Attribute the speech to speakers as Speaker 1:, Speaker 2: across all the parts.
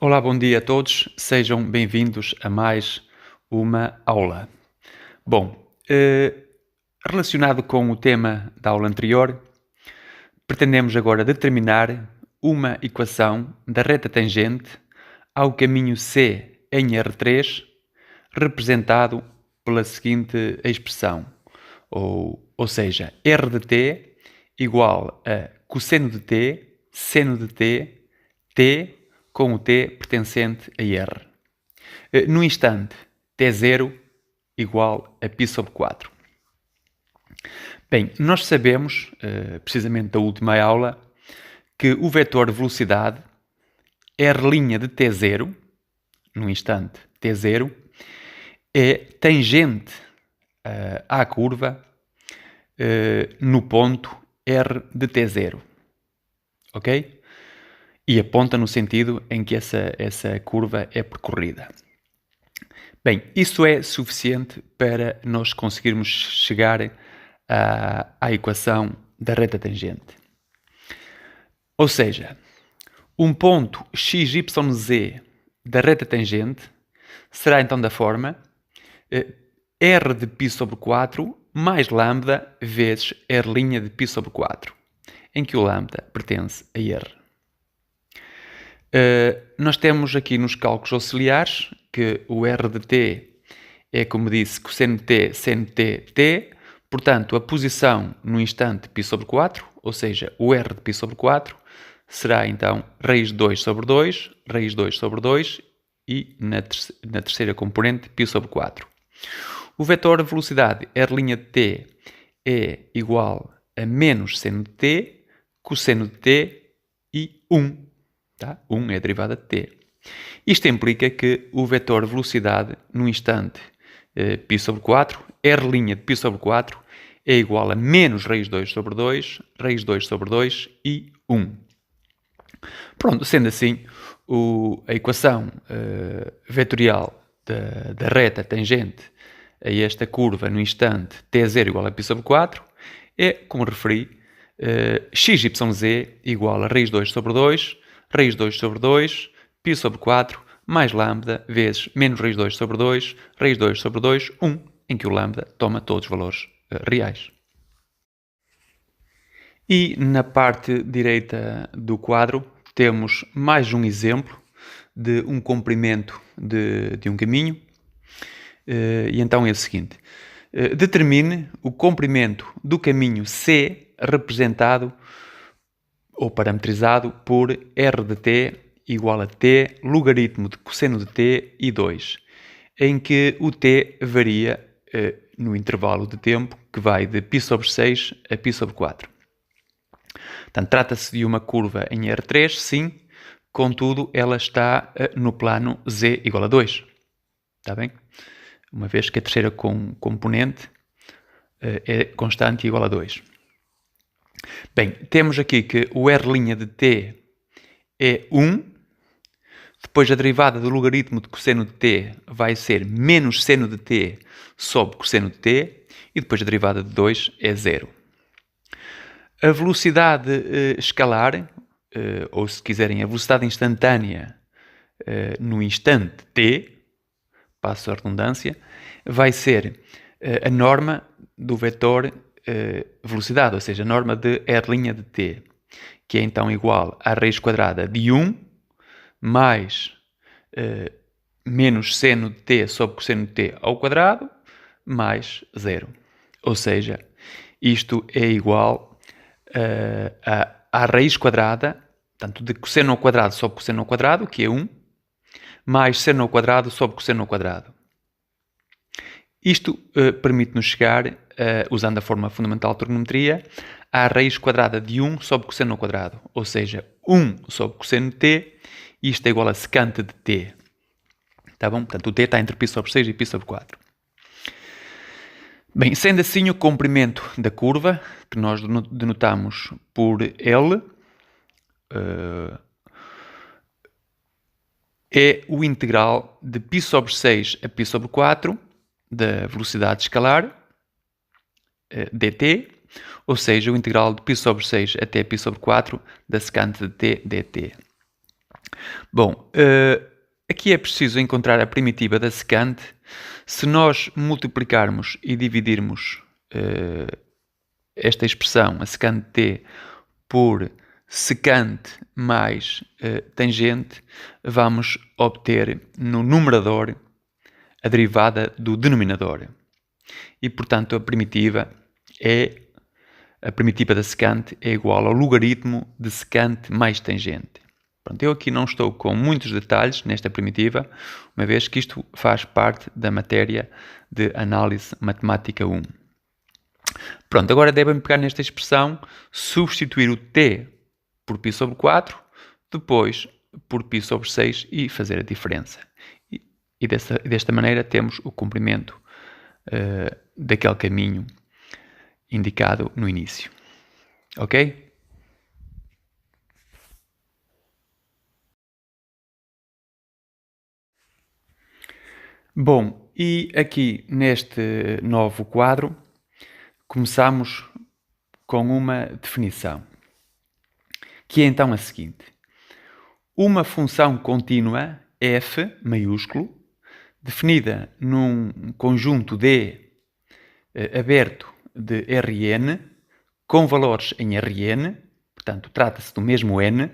Speaker 1: Olá, bom dia a todos. Sejam bem-vindos a mais uma aula. Bom, relacionado com o tema da aula anterior, pretendemos agora determinar uma equação da reta tangente ao caminho C em R3, representado pela seguinte expressão, ou seja, R de t igual a cosseno de t, seno de t, t com o t pertencente a R. No instante, t0 igual a π sobre 4. Bem, nós sabemos, precisamente da última aula, que o vetor de velocidade R' de t0, no instante t0, é tangente à curva no ponto R de t0. Ok? E aponta no sentido em que essa curva é percorrida. Bem, isso é suficiente para nós conseguirmos chegar à equação da reta tangente. Ou seja, um ponto XYZ da reta tangente será então da forma R de π sobre 4 mais lambda vezes R' de π sobre 4, em que o lambda pertence a R. Nós temos aqui nos cálculos auxiliares que o R de t é, como disse, cosseno de t, seno de t, t. Portanto, a posição no instante π sobre 4, ou seja, o R de π sobre 4, será então raiz de 2 sobre 2, raiz de 2 sobre 2 e na terceira componente π sobre 4. O vetor de velocidade R' de t é igual a menos seno de t, cosseno de t e 1. Tá? 1 é a derivada de t. Isto implica que o vetor de velocidade no instante π sobre 4, R' de π sobre 4, é igual a menos raiz de 2 sobre 2, raiz de 2 sobre 2 e 1. Pronto, sendo assim, a equação vetorial da reta tangente a esta curva no instante t0 igual a π sobre 4 é, como referi, xyz igual a raiz de 2 sobre 2, raiz de 2 sobre 2, π sobre 4, mais lambda, vezes menos raiz de 2 sobre 2, raiz de 2 sobre 2, 1, em que o lambda toma todos os valores reais. E na parte direita do quadro temos mais um exemplo de um comprimento de um caminho. E então é o seguinte. Determine o comprimento do caminho C representado ou parametrizado por R de t igual a t logaritmo de cosseno de t e 2, em que o t varia no intervalo de tempo que vai de π sobre 6 a π sobre 4. Portanto, trata-se de uma curva em R3, sim, contudo, ela está no plano z igual a 2. Está bem? Uma vez que a terceira componente é constante e igual a 2. Bem, temos aqui que o R' de t é 1, depois a derivada do logaritmo de cosseno de t vai ser menos seno de t sobre cosseno de t, e depois a derivada de 2 é 0. A velocidade escalar, ou se quiserem a velocidade instantânea no instante t, passo a redundância, vai ser a norma do vetor velocidade, ou seja, a norma de R' de t, que é então igual à raiz quadrada de 1 mais menos seno de t sobre cosseno de t ao quadrado mais 0. Ou seja, isto é igual à raiz quadrada, portanto, de cosseno ao quadrado sobre cosseno ao quadrado, que é 1, mais seno ao quadrado sobre cosseno ao quadrado. Isto permite-nos chegar, usando a forma fundamental de trigonometria, à raiz quadrada de 1 sobre cosseno ao quadrado, ou seja, 1 sobre cosseno de t, e isto é igual a secante de t. Tá bom? Portanto, o t está entre π sobre 6 e π sobre 4. Bem, sendo assim, o comprimento da curva, que nós denotamos por L, é o integral de π sobre 6 a π sobre 4 da velocidade escalar, dt, ou seja, o integral de π sobre 6 até π sobre 4 da secante de t dt. Bom, aqui é preciso encontrar a primitiva da secante. Se nós multiplicarmos e dividirmos esta expressão, a secante t, por secante mais tangente, vamos obter no numerador a derivada do denominador. E, portanto, a primitiva da secante é igual ao logaritmo de secante mais tangente. Pronto, eu aqui não estou com muitos detalhes nesta primitiva, uma vez que isto faz parte da matéria de análise matemática 1. Pronto, agora devem pegar nesta expressão, substituir o t por π sobre 4, depois por π sobre 6 e fazer a diferença. E desta maneira temos o comprimento daquele caminho indicado no início. Ok? Bom, e aqui neste novo quadro começamos com uma definição, que é então a seguinte. Uma função contínua f maiúsculo, definida num conjunto D aberto de Rn, com valores em Rn, portanto trata-se do mesmo n,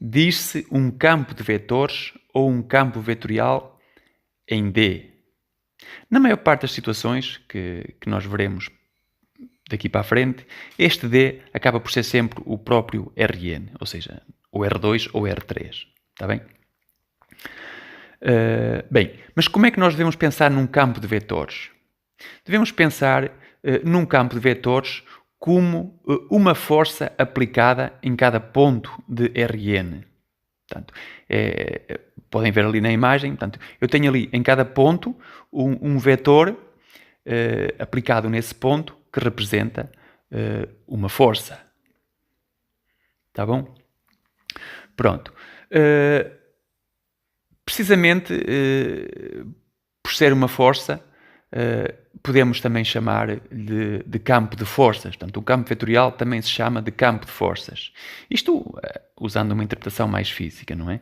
Speaker 1: diz-se um campo de vetores ou um campo vetorial em D. Na maior parte das situações que nós veremos daqui para a frente, este D acaba por ser sempre o próprio Rn, ou seja, o R2 ou R3. Está bem? Bem, mas como é que nós devemos pensar num campo de vetores? Devemos pensar num campo de vetores como uma força aplicada em cada ponto de Rn. Portanto, podem ver ali na imagem, portanto, eu tenho ali em cada ponto um vetor aplicado nesse ponto que representa uma força. Tá bom? Pronto. Precisamente por ser uma força, podemos também chamar de campo de forças. Portanto, o campo vetorial também se chama de campo de forças. Isto usando uma interpretação mais física, não é?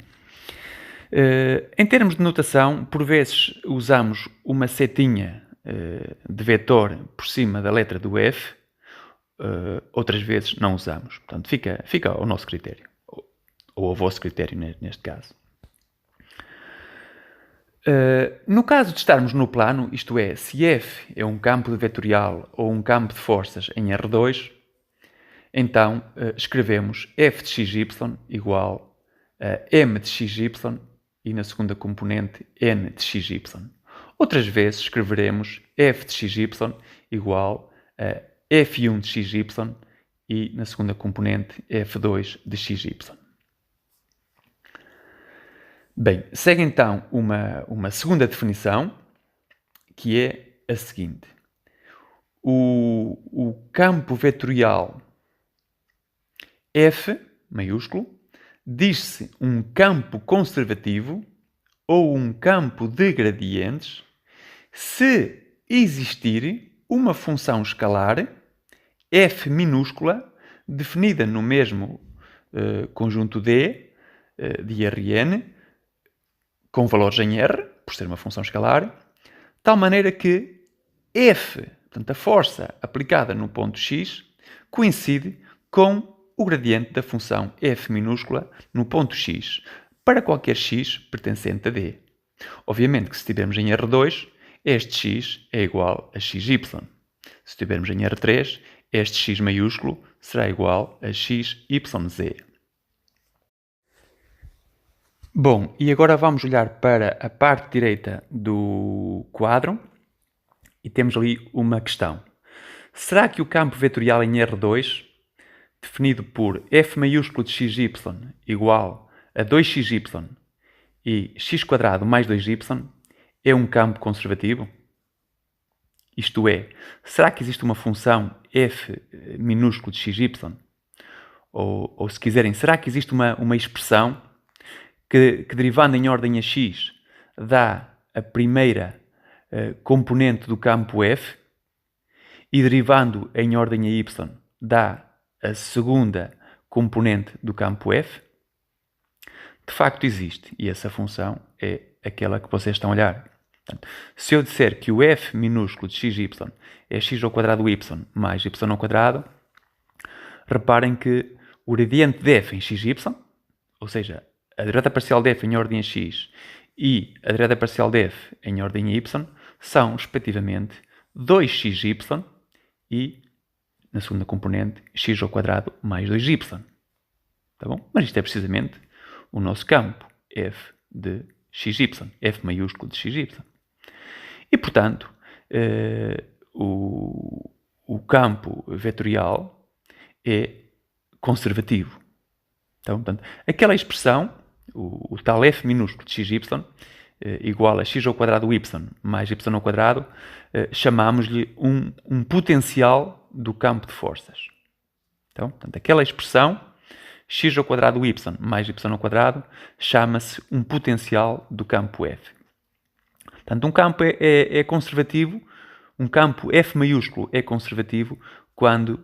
Speaker 1: Em termos de notação, por vezes usamos uma setinha de vetor por cima da letra do F, outras vezes não usamos. Portanto, fica ao nosso critério, ou ao vosso critério neste caso. No caso de estarmos no plano, isto é, se F é um campo de vetorial ou um campo de forças em R2, então escrevemos f de xy igual a m de xy e na segunda componente n de xy. Outras vezes escreveremos f de xy igual a f1 de xy e na segunda componente f2 de xy. Bem, segue então uma segunda definição, que é a seguinte. O campo vetorial F, maiúsculo, diz-se um campo conservativo ou um campo de gradientes se existir uma função escalar f minúscula definida no mesmo conjunto D de Rn com valores em R, por ser uma função escalar, de tal maneira que f, portanto a força aplicada no ponto x, coincide com o gradiente da função f minúscula no ponto x, para qualquer x pertencente a D. Obviamente que se estivermos em R2, este x é igual a xy. Se estivermos em R3, este x maiúsculo será igual a xyz. Bom, e agora vamos olhar para a parte direita do quadro e temos ali uma questão. Será que o campo vetorial em R2, definido por f maiúsculo de xy igual a 2xy e x² mais 2y, é um campo conservativo? Isto é, será que existe uma função f minúsculo de xy? Ou se quiserem, será que existe uma expressão que derivando em ordem a x dá a primeira componente do campo f e derivando em ordem a y dá a segunda componente do campo f? de facto existe, e essa função é aquela que vocês estão a olhar. Portanto, se eu disser que o f minúsculo de xy é x ao quadrado y mais y ao quadrado, reparem que o gradiente de f em xy, ou seja, a derivada parcial de f em ordem a x e a derivada parcial de f em ordem a y, são, respectivamente, 2xy e, na segunda componente, x ao quadrado mais 2y. Tá bom? Mas isto é precisamente o nosso campo, f de xy, f maiúsculo de xy. E, portanto, o campo vetorial é conservativo. Então, portanto, aquela expressão, o tal f minúsculo de xy, igual a x ao quadrado y mais y ao quadrado, chamamos-lhe um potencial do campo de forças. Então, portanto, aquela expressão, x ao quadrado y mais y ao quadrado, chama-se um potencial do campo f. Portanto, um campo é conservativo, um campo f maiúsculo é conservativo quando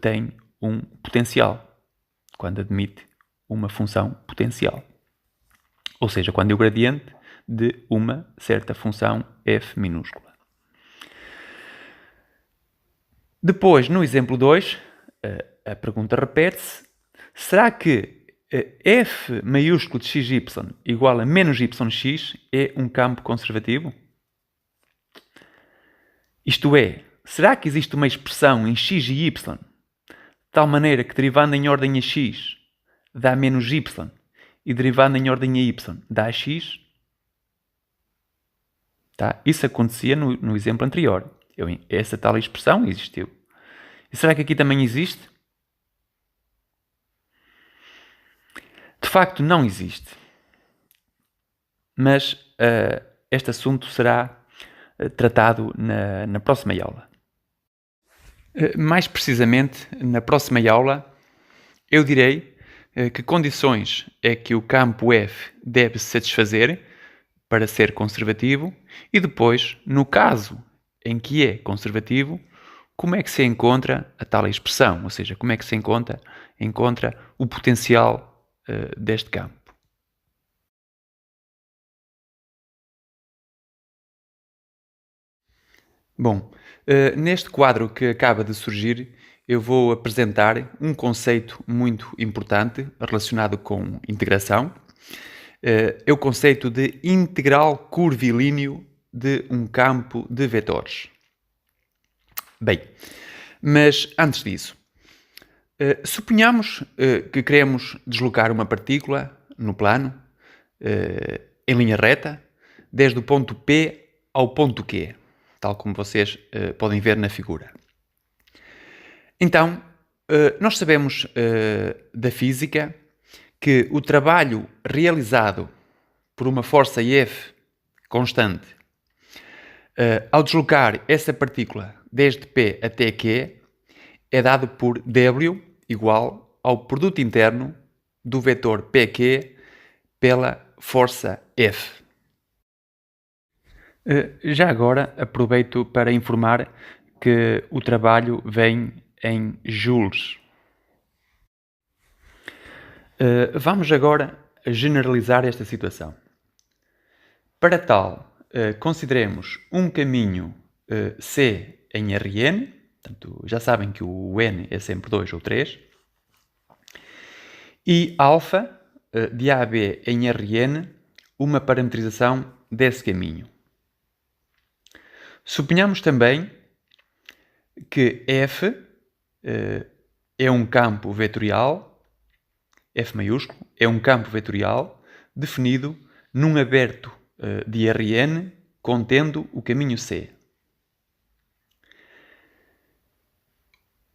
Speaker 1: tem um potencial, quando admite uma função potencial. Ou seja, quando é o gradiente de uma certa função f minúscula. Depois, no exemplo 2, a pergunta repete-se: será que f maiúsculo de xy igual a menos yx é um campo conservativo? Isto é, será que existe uma expressão em x e y de tal maneira que derivando em ordem a x dá menos y e derivando em ordem a y dá x? Tá? Isso acontecia no exemplo anterior. Essa tal expressão existiu. E será que aqui também existe? De facto, não existe. Mas este assunto será tratado na próxima aula. Mais precisamente, na próxima aula, eu direi que condições é que o campo f deve satisfazer para ser conservativo e depois, no caso em que é conservativo, como é que se encontra a tal expressão, ou seja, como é que se encontra o potencial deste campo. Bom, neste quadro que acaba de surgir, eu vou apresentar um conceito muito importante relacionado com integração. É o conceito de integral curvilíneo de um campo de vetores. Bem, mas antes disso, suponhamos que queremos deslocar uma partícula no plano, em linha reta, desde o ponto P ao ponto Q, tal como vocês podem ver na figura. Então, nós sabemos da física que o trabalho realizado por uma força F constante ao deslocar essa partícula desde P até Q é dado por W igual ao produto interno do vetor PQ pela força F. Já agora aproveito para informar que o trabalho vem em joules. Vamos agora generalizar esta situação. Para tal, consideremos um caminho C em Rn, portanto, já sabem que o N é sempre 2 ou 3, e alfa de AB em Rn, uma parametrização desse caminho. Suponhamos também que F é um campo vetorial, F maiúsculo, é um campo vetorial definido num aberto de Rn contendo o caminho C.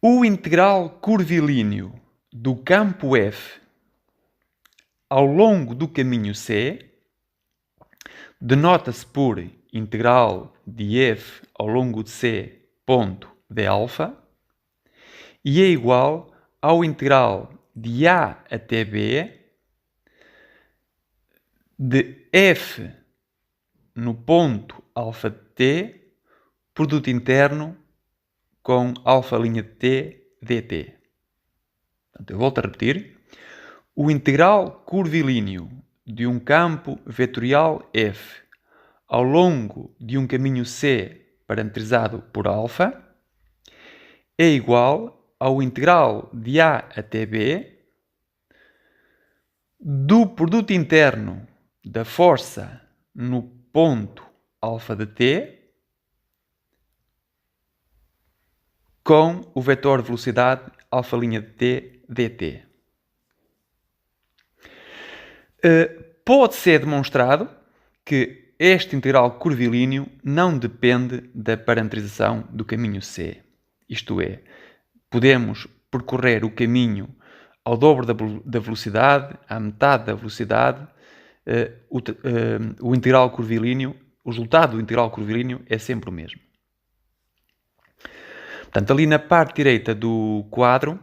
Speaker 1: O integral curvilíneo do campo F ao longo do caminho C denota-se por integral de F ao longo de C ponto de alfa e é igual ao integral de A até B de F no ponto alfa de T, produto interno com alfa' de T dt. Portanto, eu volto a repetir. O integral curvilíneo de um campo vetorial f ao longo de um caminho C parametrizado por alfa é igual ao integral de A até B do produto interno da força no ponto alfa de t com o vetor de velocidade alfa' de t dt. Pode ser demonstrado que este integral curvilíneo não depende da parametrização do caminho C. Isto é, podemos percorrer o caminho ao dobro da velocidade, à metade da velocidade. O integral curvilíneo, o resultado do integral curvilíneo é sempre o mesmo. Portanto, ali na parte direita do quadro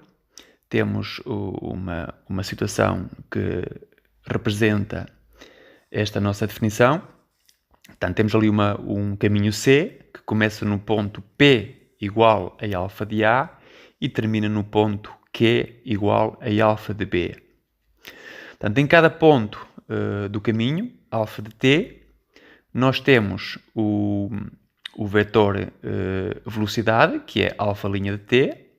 Speaker 1: temos uma situação que representa esta nossa definição. Portanto, temos ali um caminho C que começa no ponto P igual a alfa de A e termina no ponto Q igual a alfa de B. Portanto, em cada ponto do caminho, alfa de t, nós temos o vetor velocidade, que é alfa' de t,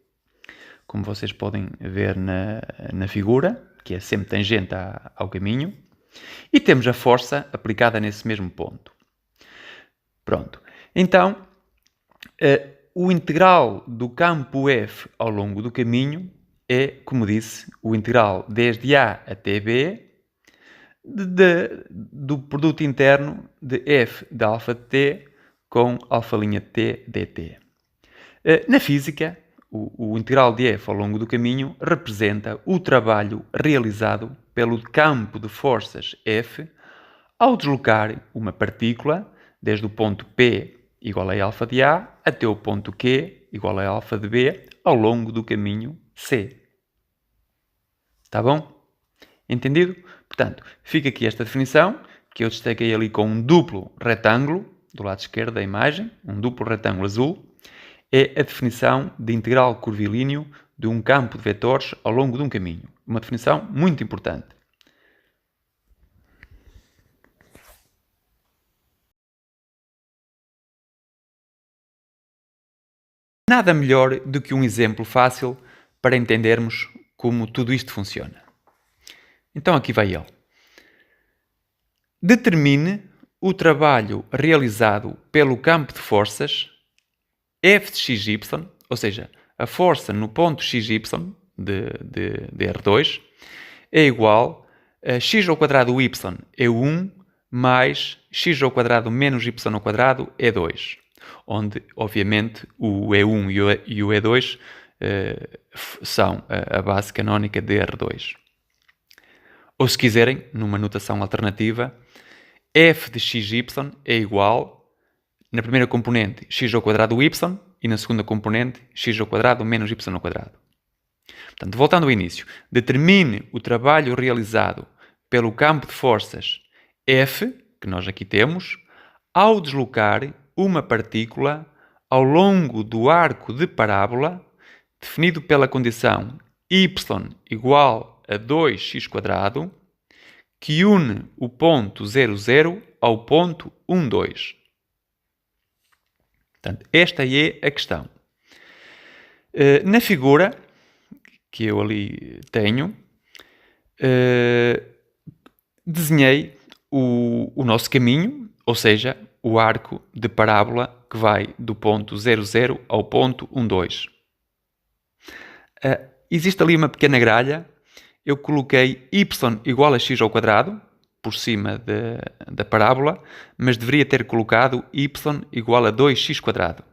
Speaker 1: como vocês podem ver na figura, que é sempre tangente ao caminho, e temos a força aplicada nesse mesmo ponto. Pronto. Então, o integral do campo f ao longo do caminho é, como disse, o integral desde A até B do produto interno de f de alfa de t com alfa' de t dt. Na física, o integral de f ao longo do caminho representa o trabalho realizado pelo campo de forças F ao deslocar uma partícula desde o ponto P igual a alfa de A até o ponto Q igual a alfa de B ao longo do caminho C. Está bom? Entendido? Portanto, fica aqui esta definição, que eu destaquei ali com um duplo retângulo, do lado esquerdo da imagem, um duplo retângulo azul, é a definição de integral curvilíneo de um campo de vetores ao longo de um caminho. Uma definição muito importante. Nada melhor do que um exemplo fácil para entendermos como tudo isto funciona. Então aqui vai ele. Determine o trabalho realizado pelo campo de forças F de xy, ou seja, a força no ponto xy de R2 é igual a x ao quadrado y é 1 mais x ao quadrado menos y ao quadrado é 2, onde, obviamente, o E1 e o E2 são a base canónica de R2. Ou, se quiserem, numa notação alternativa, f de xy é igual, na primeira componente, x ao quadrado y, e na segunda componente, x ao quadrado menos y ao quadrado. Portanto, voltando ao início, determine o trabalho realizado pelo campo de forças F, que nós aqui temos, ao deslocar uma partícula ao longo do arco de parábola, definido pela condição y igual a 2x², que une o ponto 0, 0 ao ponto 1, 2. Portanto, esta é a questão. Na figura que eu ali tenho, desenhei o nosso caminho, ou seja, o arco de parábola que vai do ponto 0, 0 ao ponto 1, 2. Existe ali uma pequena gralha. Eu coloquei y igual a x ao quadrado por cima da parábola, mas deveria ter colocado y igual a 2x².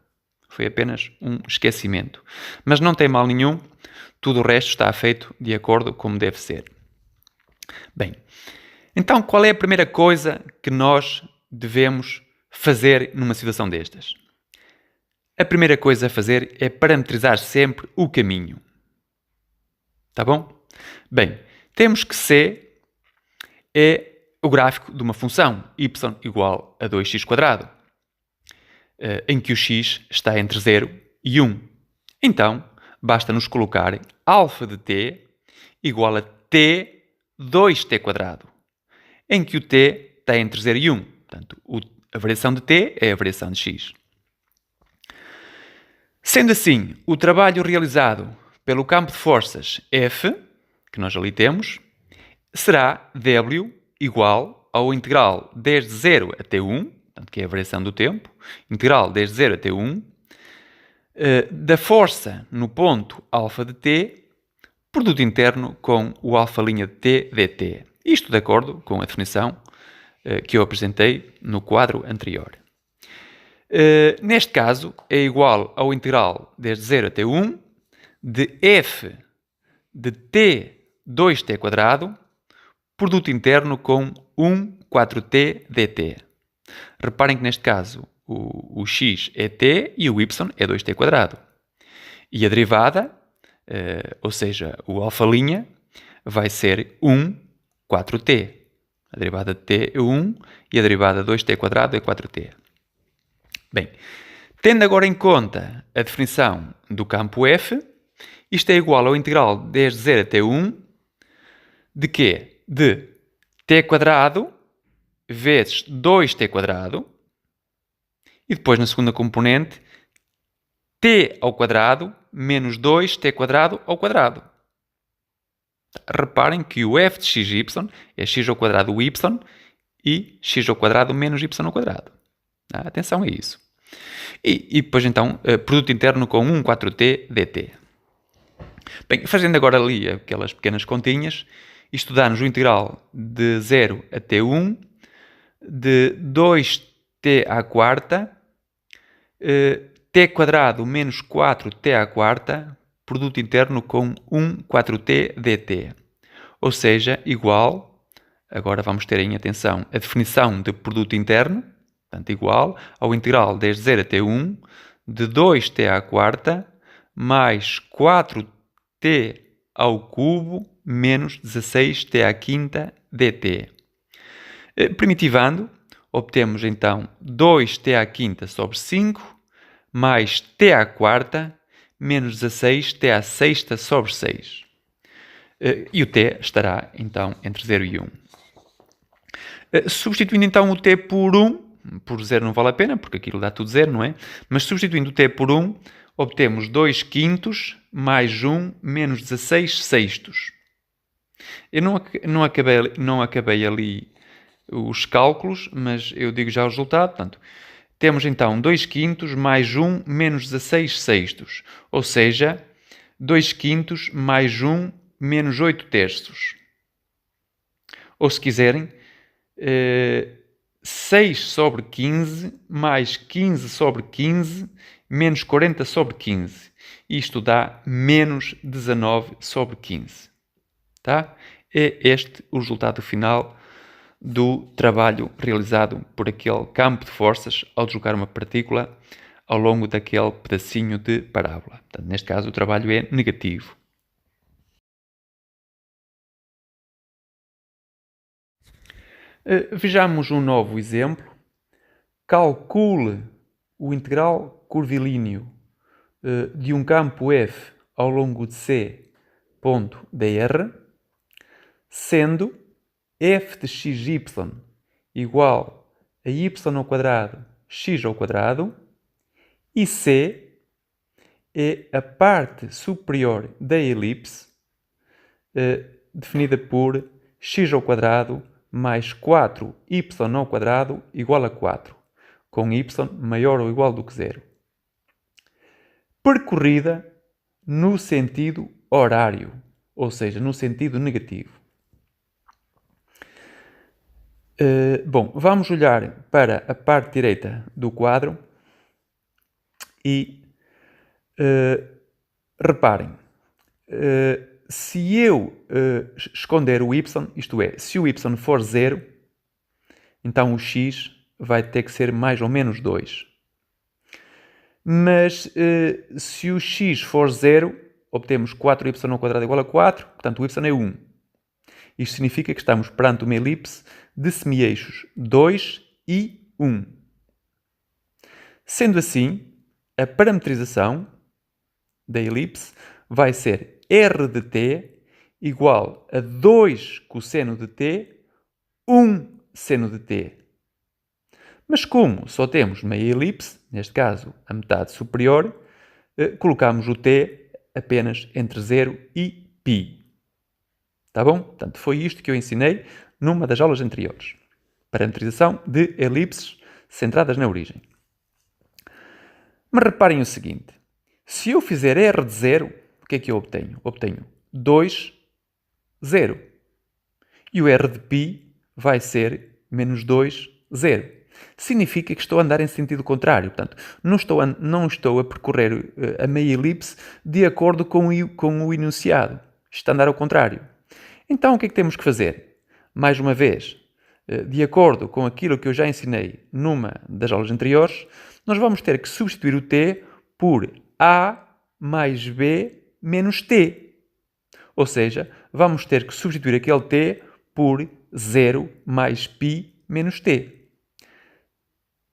Speaker 1: Foi apenas um esquecimento. Mas não tem mal nenhum, tudo o resto está feito de acordo como deve ser. Bem, então qual é a primeira coisa que nós devemos fazer numa situação destas? A primeira coisa a fazer é parametrizar sempre o caminho. Tá bom? Bem, temos que C é o gráfico de uma função y igual a 2x², em que o x está entre 0 e 1. Então, basta nos colocar alfa de t igual a t 2t², em que o t está entre 0 e 1. Portanto, a variação de t é a variação de x. Sendo assim, o trabalho realizado pelo campo de forças F, que nós ali temos, será W igual ao integral desde 0 até 1, portanto, que é a variação do tempo, integral desde 0 até 1, da força no ponto alfa de t, produto interno com o alfa' de t dt. Isto de acordo com a definição que eu apresentei no quadro anterior. Neste caso, é igual ao integral desde 0 até 1 de f de t 2t², produto interno com 4t dt. Reparem que neste caso o x é t e o y é 2t². E a derivada, ou seja, o alfa', vai ser 4t. A derivada de t é 1 e a derivada de 2t² é 4t. Bem, tendo agora em conta a definição do campo F, isto é igual ao integral desde 0 até 1 de quê? De t² vezes 2t² e depois na segunda componente t² menos 2t² ao quadrado. Reparem que o f de xy é x² y e x² menos y². Atenção a isso. E depois então, produto interno com 4t dt. Bem, fazendo agora ali aquelas pequenas continhas, isto dá-nos o integral de 0 até 1 de 2t², t² menos 4t², produto interno com 4t dt. Ou seja, igual, agora vamos ter em atenção a definição de produto interno, portanto, igual ao integral desde 0 até 1 de 2t² mais 4t ao cubo menos 16t² dt. Primitivando, obtemos então 2t² sobre 5 mais t² menos 16t² sobre 6. E o t estará então entre 0 e 1. Substituindo então o t por 1, por 0 não vale a pena, porque aquilo dá tudo 0, não é? Mas substituindo o t por 1, obtemos 2/5 mais 1 menos 16/6. Eu não acabei ali os cálculos, mas eu digo já o resultado. Portanto, temos então 2/5 mais 1 menos 16/6. Ou seja, 2/5 mais 1 menos 8/3. Ou se quiserem, 6 sobre 15 mais 15 sobre 15 menos 40 sobre 15. Isto dá menos 19 sobre 15. Tá? É este o resultado final do trabalho realizado por aquele campo de forças ao deslocar uma partícula ao longo daquele pedacinho de parábola. Portanto, neste caso, o trabalho é negativo. Vejamos um novo exemplo. Calcule o integral curvilíneo de um campo f ao longo de C, ponto dr, sendo f de xy igual a y² x² e C é a parte superior da elipse definida por x² mais 4y² igual a 4, com y maior ou igual do que 0. Percorrida no sentido horário, ou seja, no sentido negativo. Bom, vamos olhar para a parte direita do quadro e reparem, se eu esconder o y, isto é, se o y for 0, então o x vai ter que ser mais ou menos 2. Mas se o x for 0, obtemos 4y² igual a 4, portanto o y é 1. Isto significa que estamos perante uma elipse de semi-eixos 2 e 1. Sendo assim, a parametrização da elipse vai ser r de t igual a 2 cosseno de t, 1 seno de t. Mas como só temos meia elipse, neste caso a metade superior, colocamos o t apenas entre 0 e π. Tá bom? Portanto, foi isto que eu ensinei numa das aulas anteriores. Parametrização de elipses centradas na origem. Mas reparem o seguinte. Se eu fizer R de 0, o que é que eu obtenho? Obtenho 2, 0. E o R de π vai ser menos 2, 0. Significa que estou a andar em sentido contrário. Portanto, não estou a percorrer a meia elipse de acordo com o enunciado. Está a andar ao contrário. Então, o que é que temos que fazer? Mais uma vez, de acordo com aquilo que eu já ensinei numa das aulas anteriores, nós vamos ter que substituir o t por a mais b menos t. Ou seja, vamos ter que substituir aquele t por 0 mais π menos t.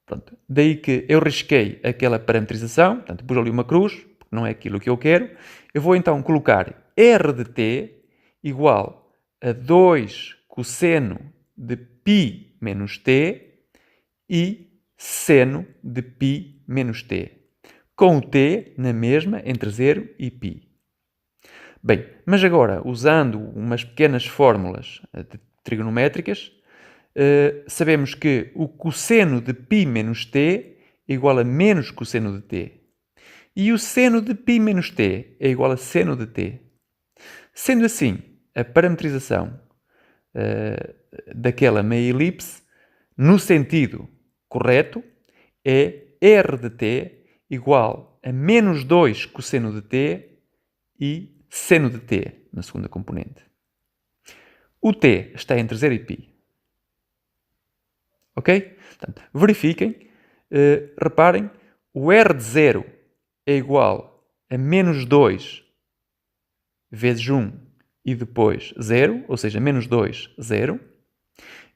Speaker 1: Pronto. Daí que eu risquei aquela parametrização, portanto, pus ali uma cruz, porque não é aquilo que eu quero. Eu vou então colocar r de t igual a 2 cosseno de π menos t e seno de π menos t, com o t na mesma entre 0 e π. Bem, mas agora, usando umas pequenas fórmulas trigonométricas, sabemos que o cosseno de π menos t é igual a menos cosseno de t. E o seno de π menos t é igual a seno de t. Sendo assim, a parametrização daquela meia elipse, no sentido correto, é r de t igual a menos 2 cosseno de t e seno de t, na segunda componente. O t está entre 0 e π. Ok? Portanto, verifiquem, reparem, o r de 0 é igual a menos 2 vezes 1 e depois 0, ou seja, menos 2, 0.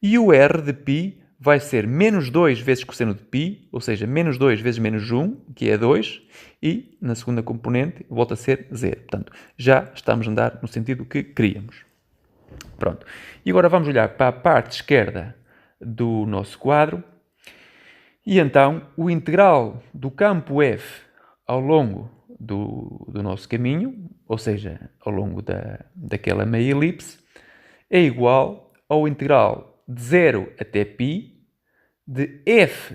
Speaker 1: E o r de π vai ser menos 2 vezes cosseno de π, ou seja, menos 2 vezes menos 1, que é 2, e na segunda componente volta a ser 0. Portanto, já estamos a andar no sentido que queríamos. Pronto. E agora vamos olhar para a parte esquerda do nosso quadro. E então, o integral do campo f ao longo do nosso caminho, ou seja, ao longo daquela meia elipse, é igual ao integral de 0 até π de f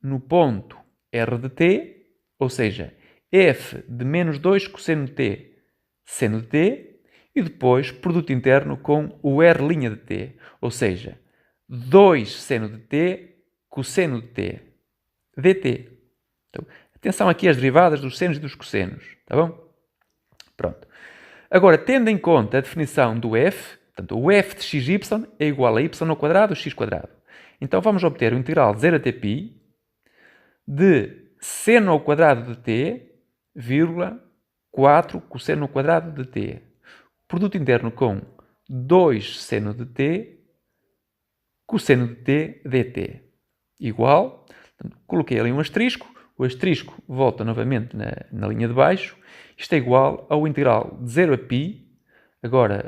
Speaker 1: no ponto r de t, ou seja, f de menos 2 cosseno de t, seno de t, e depois produto interno com o r' de t, ou seja, 2 seno de t cosseno de t, dt. Então, atenção aqui às derivadas dos senos e dos cossenos, tá bom? Pronto. Agora, tendo em conta a definição do f, portanto, o f de xy é igual a y ao quadrado x quadrado. Então, vamos obter o integral de 0 até π de seno ao quadrado de t, vírgula, 4 cosseno ao quadrado de t. Produto interno com 2 seno de t, cosseno de t, dt. Igual, portanto, coloquei ali um asterisco, o asterisco volta novamente na linha de baixo. Isto é igual ao integral de 0 a π. Agora,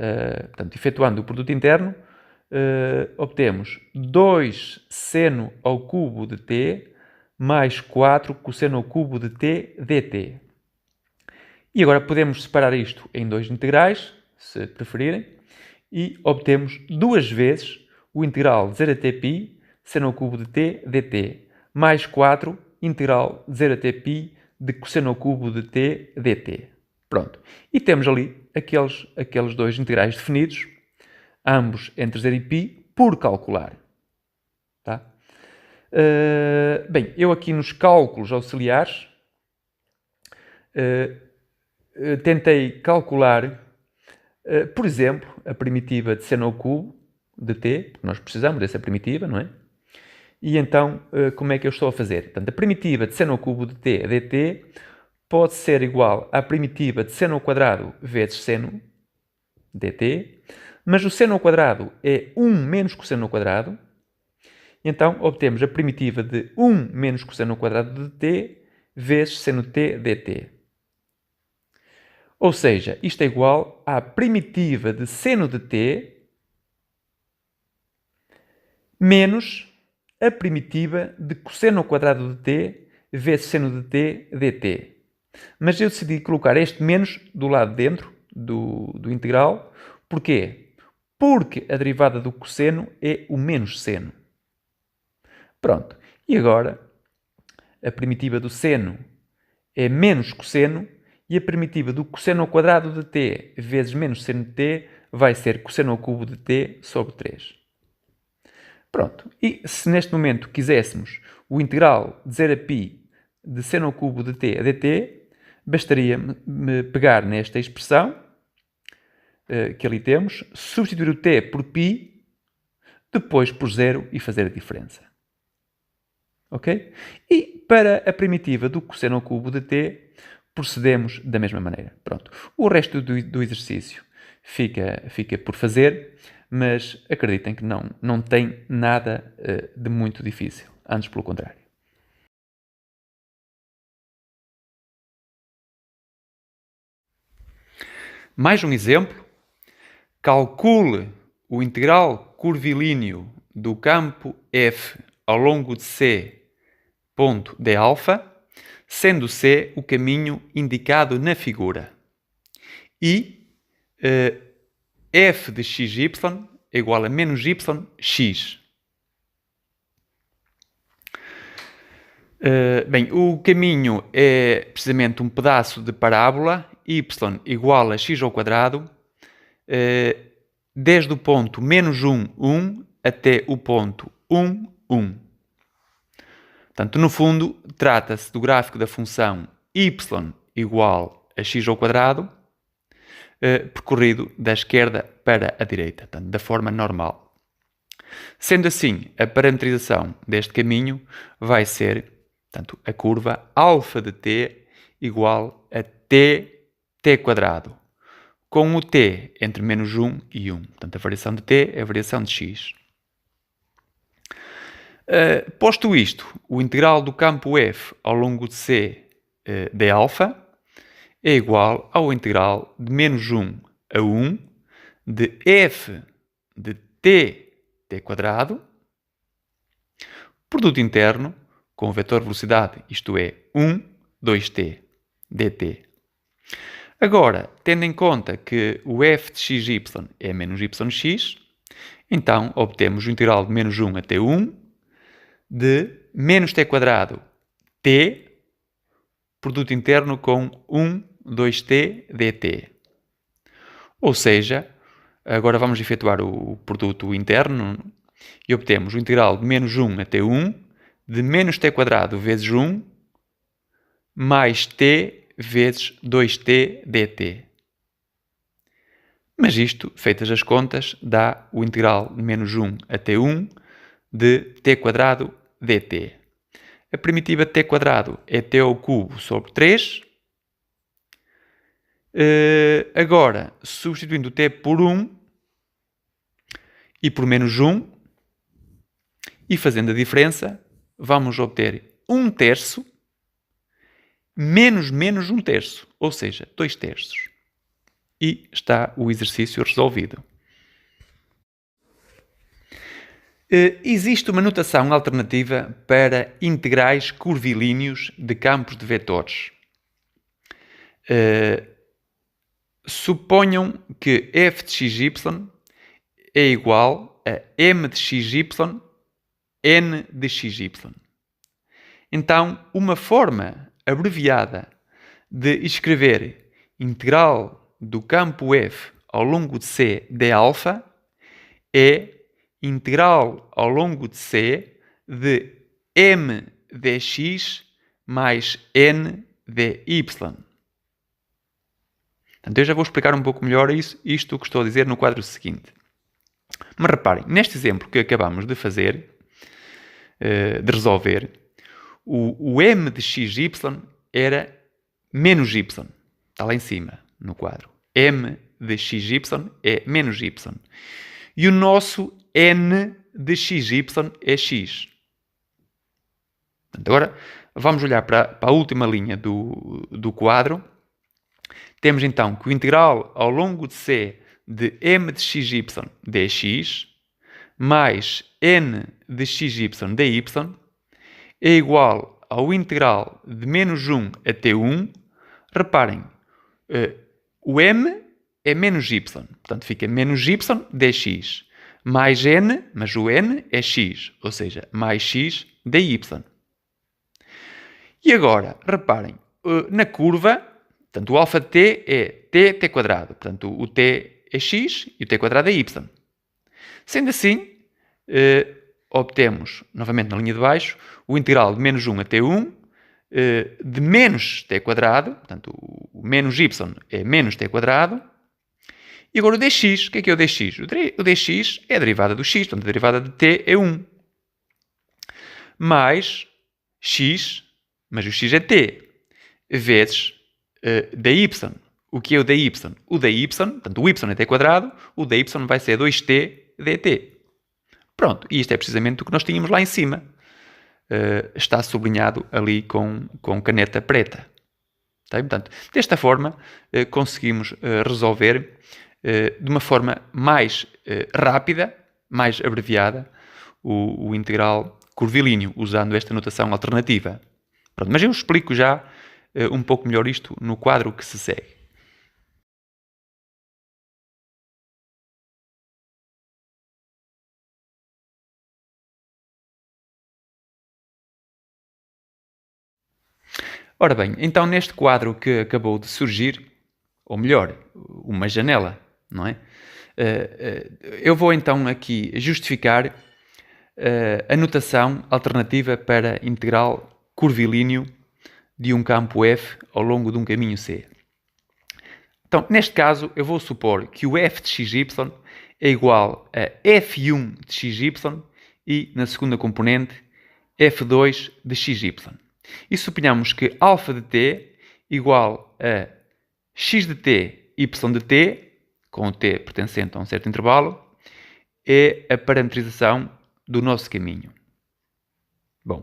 Speaker 1: portanto, efetuando o produto interno, obtemos 2 seno ao cubo de t mais 4 cosseno ao cubo de t dt. E agora podemos separar isto em dois integrais, se preferirem, e obtemos duas vezes o integral de 0 até π seno ao cubo de t dt, mais 4 integral de 0 até π de cosseno ao cubo de t dt. Pronto. E temos ali aqueles dois integrais definidos, ambos entre 0 e π, por calcular. Tá? Bem, eu aqui nos cálculos auxiliares tentei calcular, por exemplo, a primitiva de seno ao cubo de t, porque nós precisamos dessa primitiva, não é? E então, como é que eu estou a fazer? Portanto, a primitiva de seno ao cubo de t dt pode ser igual à primitiva de seno ao quadrado vezes seno dt, mas o seno ao quadrado é 1 menos cosseno ao quadrado. Então, obtemos a primitiva de 1 menos cosseno ao quadrado de t vezes seno t dt. Ou seja, isto é igual à primitiva de seno de t menos a primitiva de cosseno ao quadrado de t vezes seno de t dt. Mas eu decidi colocar este menos do lado de dentro do integral. Porquê? Porque a derivada do cosseno é o menos seno. Pronto. E agora, a primitiva do seno é menos cosseno e a primitiva do cosseno ao quadrado de t vezes menos seno de t vai ser cosseno ao cubo de t sobre 3. Pronto. E se neste momento quiséssemos o integral de 0 a π de seno ao cubo de t a dt, bastaria-me pegar nesta expressão que ali temos, substituir o t por π, depois por 0 e fazer a diferença. Ok? E para a primitiva do cosseno ao cubo de t, procedemos da mesma maneira. Pronto. O resto do exercício fica por fazer, mas acreditem que não tem nada de muito difícil. Antes, pelo contrário. Mais um exemplo. Calcule o integral curvilíneo do campo f ao longo de C, ponto d∝, sendo C o caminho indicado na figura. E f de xy é igual a menos yx. Bem, o caminho é precisamente um pedaço de parábola, y igual a x ao quadrado, desde o ponto menos 1, 1 até o ponto 1, 1. Portanto, no fundo, trata-se do gráfico da função y igual a x ao quadrado, percorrido da esquerda para a direita, portanto, da forma normal. Sendo assim, a parametrização deste caminho vai ser, portanto, a curva α de t igual a t quadrado, com o t entre menos 1 e 1. Portanto, a variação de t é a variação de x. Posto isto, o integral do campo f ao longo de C d∝ é igual ao integral de menos 1 a 1 de f de t quadrado, produto interno com o vetor velocidade, isto é, 1, 2t, dt. Agora, tendo em conta que o f de xy é menos yx, então obtemos o integral de menos 1 até 1 de menos t quadrado t, produto interno com 1, 2t dt. Ou seja, agora vamos efetuar o produto interno e obtemos o integral de menos 1 até 1 de menos t quadrado vezes 1 mais t vezes 2t dt. Mas isto, feitas as contas, dá o integral de menos 1 até 1 de t quadrado dt. A primitiva de t quadrado é t ao cubo sobre 3. Agora, substituindo t por 1 e por menos 1 e fazendo a diferença, vamos obter 1/3 menos 1/3, ou seja, 2/3. E está o exercício resolvido. Existe uma notação alternativa para integrais curvilíneos de campos de vetores. Suponham que f de xy é igual a m de xy, n de xy. Então, uma forma abreviada de escrever integral do campo f ao longo de C d∝ é integral ao longo de C de m dx mais n dy. Portanto, eu já vou explicar um pouco melhor isto que estou a dizer no quadro seguinte. Mas reparem, neste exemplo que acabamos de fazer, de resolver, o m de xy era menos y. Está lá em cima, no quadro. M de xy é menos y. E o nosso n de xy é x. Portanto, agora vamos olhar para a última linha do quadro. Temos então que o integral ao longo de C de m de xy dx mais n de xy dy é igual ao integral de menos 1 até 1. Reparem, o m é menos y, portanto fica menos y dx, mais n, mas o n é x, ou seja, mais x dy. E agora, reparem, na curva, portanto, o alfa de t é t quadrado, portanto, o t é x e o t quadrado é y. Sendo assim, obtemos, novamente na linha de baixo, o integral de menos 1 até 1, de menos t quadrado, portanto, o menos y é menos t quadrado, e agora o dx, o que é o dx? O dx é a derivada do x, portanto, a derivada de t é 1, mais x, mas o x é t, vezes dy. O que é o dy? O dy, portanto, o y é t quadrado, o dy vai ser 2t dt. Pronto, e isto é precisamente o que nós tínhamos lá em cima. Está sublinhado ali com caneta preta. Tá? Portanto, desta forma, conseguimos resolver de uma forma mais rápida, mais abreviada, o integral curvilíneo, usando esta notação alternativa. Pronto, mas eu explico já um pouco melhor isto no quadro que se segue. Ora bem, então neste quadro que acabou de surgir, ou melhor, uma janela, não é? Eu vou então aqui justificar a notação alternativa para integral curvilíneo de um campo f ao longo de um caminho C. Então, neste caso, eu vou supor que o f de xy é igual a f1 de xy e, na segunda componente, f2 de xy. E suponhamos que alfa de t igual a x de t, y de t, com o t pertencente a um certo intervalo, é a parametrização do nosso caminho. Bom,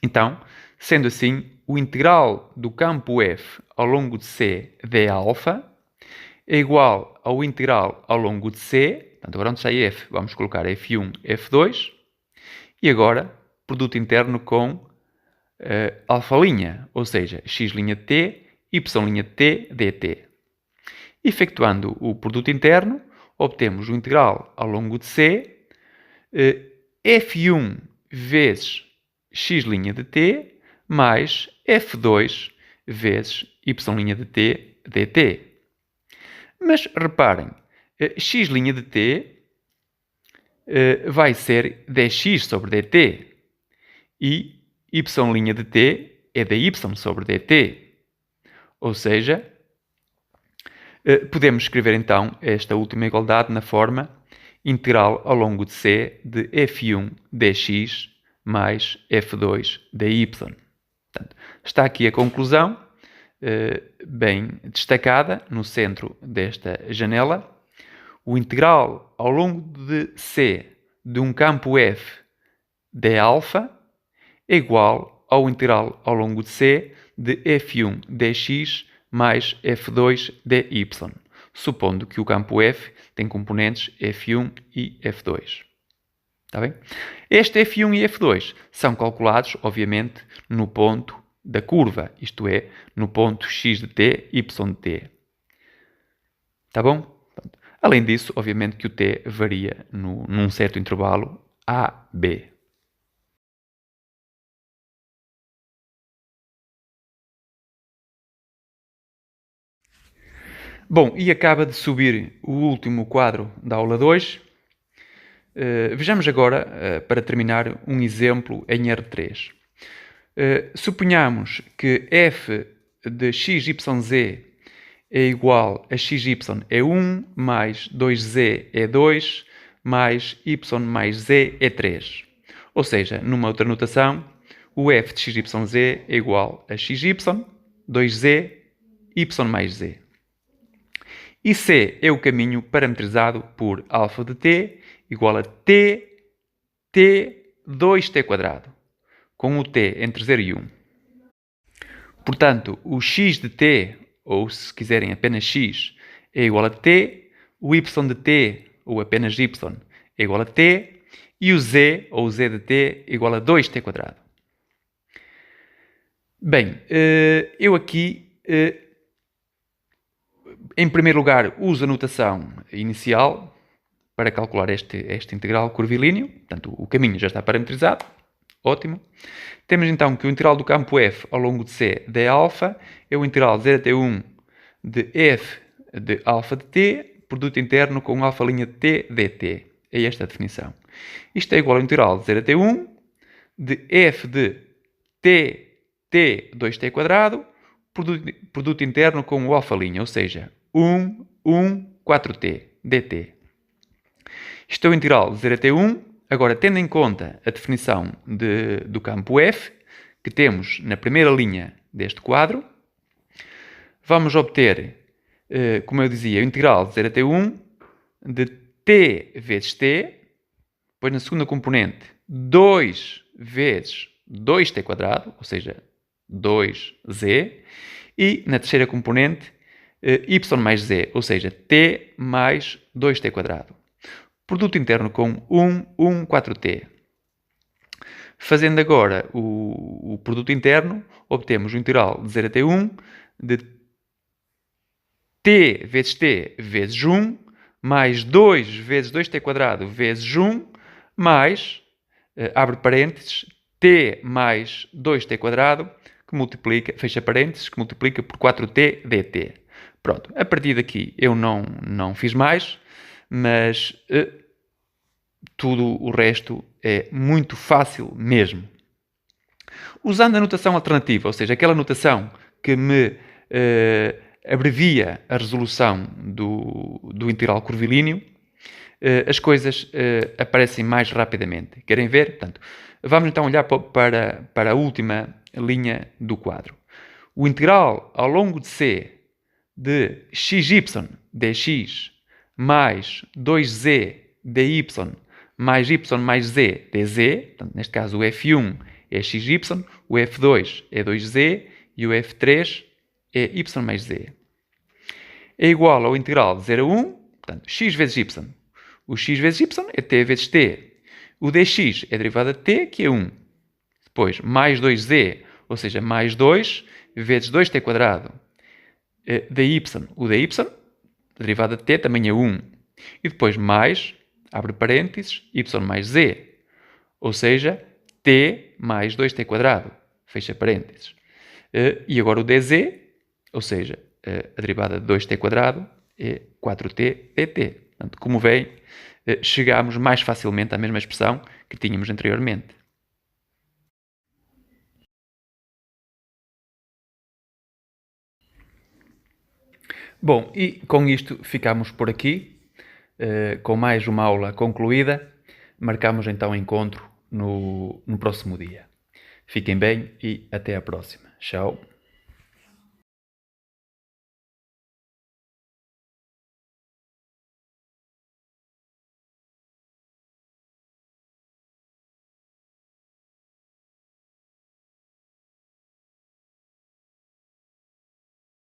Speaker 1: então, sendo assim, o integral do campo f ao longo de C dα é igual ao integral ao longo de C, portanto, agora onde está f, vamos colocar f1, f2, e agora, produto interno com alfa', ou seja, x' de t, y' de t, dt. Efetuando o produto interno, obtemos o integral ao longo de C, f1 vezes x' de t, mais f2 vezes y' de t, dt. Mas reparem, x' de t vai ser dx sobre dt e y' de t é dy sobre dt. Ou seja, podemos escrever então esta última igualdade na forma integral ao longo de C de f1 dx mais f2 dy. Portanto, está aqui a conclusão, bem destacada no centro desta janela. O integral ao longo de C de um campo f dα é igual ao integral ao longo de C de f1 dx mais f2 dy, supondo que o campo f tem componentes f1 e f2. Está bem? Este f1 e f2 são calculados, obviamente, no ponto da curva, isto é, no ponto x de t, y de t. Está bom? Além disso, obviamente que o t varia num certo intervalo a, b. Bom, e acaba de subir o último quadro da aula 2. Vejamos agora, para terminar, um exemplo em R3. Suponhamos que f de xyz é igual a xy é 1, mais 2z é 2, mais y mais z é 3. Ou seja, numa outra notação, o f de xyz é igual a xy, 2z, y mais z. E C é o caminho parametrizado por alfa de t igual a t 2t quadrado, com o t entre 0 e 1. Portanto, o x de t, ou se quiserem apenas x, é igual a t, o y de t, ou apenas y, é igual a t, e o z, ou z de t, é igual a 2t². Bem, eu aqui, em primeiro lugar, uso a notação inicial para calcular este integral curvilíneo. Portanto, o caminho já está parametrizado. Ótimo. Temos então que o integral do campo f ao longo de C de alfa é o integral 0 até 1 de f de alfa de t, produto interno com alfa' de t dt. É esta a definição. Isto é igual ao integral de 0 até 1 de f de t 2t², produto interno com o alfa', ou seja, 1, 4t dt. Isto é o integral de 0 até 1. Agora, tendo em conta a definição do campo f, que temos na primeira linha deste quadro, vamos obter, como eu dizia, o integral de 0 até 1 de t vezes t, depois na segunda componente 2 vezes 2t², ou seja, 2z, e na terceira componente y mais z, ou seja, t mais 2t². Produto interno com 1, 4t. Fazendo agora o produto interno, obtemos o integral de 0 até 1 de t vezes 1 mais 2 vezes 2t² vezes 1 mais, abre parênteses, t mais 2t², que multiplica, fecha parênteses, que multiplica por 4t dt. Pronto, a partir daqui eu não fiz mais, mas tudo o resto é muito fácil mesmo. Usando a notação alternativa, ou seja, aquela notação que me abrevia a resolução do integral curvilíneo, as coisas aparecem mais rapidamente. Querem ver? Portanto, vamos então olhar para a última linha do quadro. O integral ao longo de C de xy dx mais 2z dy mais y mais z dz, portanto, neste caso o f1 é xy, o f2 é 2z e o f3 é y mais z. É igual ao integral de 0 a 1, portanto, x vezes y. O x vezes y é t vezes t. O dx é a derivada de t, que é 1. Depois, mais 2z, ou seja, mais 2 vezes 2t². dy, o dy, a derivada de t também é 1. E depois mais, abre parênteses, y mais z, ou seja, t mais 2t², fecha parênteses. E agora o dz, ou seja, a derivada de 2t² é 4t dt. Portanto, como veem, chegamos mais facilmente à mesma expressão que tínhamos anteriormente. Bom, e com isto ficamos por aqui. Com mais uma aula concluída. Marcamos então encontro no próximo dia. Fiquem bem e até à próxima. Tchau.